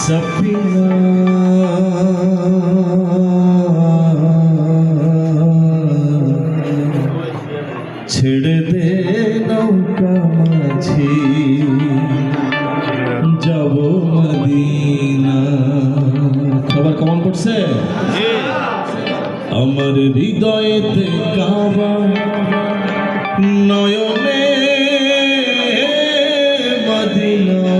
सफीना ছেড়ে দে নৌকা মাঝি যাব মদিনা। খবর কেমন করছে? আমার হৃদয়েতে কাবা নয়নে মদিনা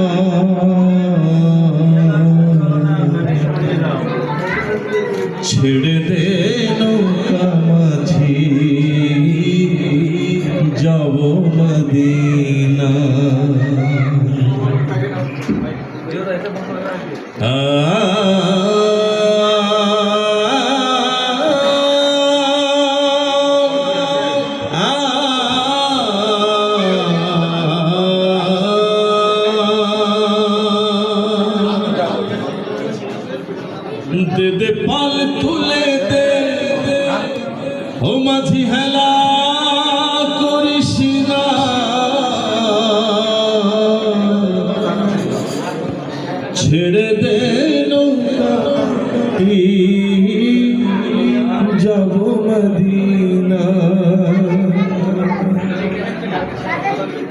ছেড়ে দে নৌকা মাঝি যাব মদিনা। दे दे पाल तुले दे ओ माझी हेला करिस ना छेड़े दे नौका जाबो मदीना।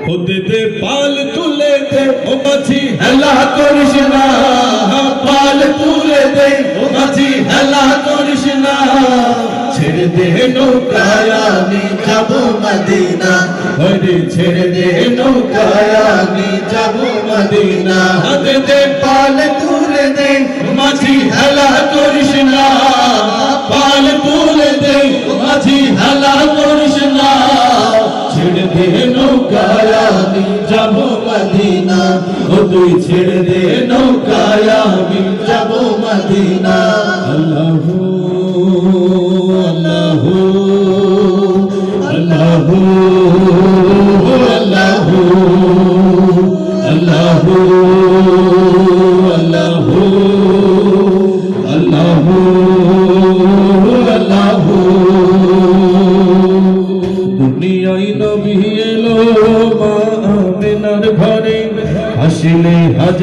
ओ दे दे पाल तुले दे ओ माझी हेला करिस ना पाल तुले दे ओ माझी हेला करिस ना ছেড়ে দে নৌকায় আমি যাব মদিনা ওরে ছেড়ে দে নৌকায় আমি যাব মদিনা। দে দে পাল তুলে দে মাঝি হেলা করিস না পাল তুলে দে মাঝি হেলা করিস না ছেড়ে দে নৌকায় আমি যাব মদিনা ও তুই ছেড়ে দে নৌকায় আমি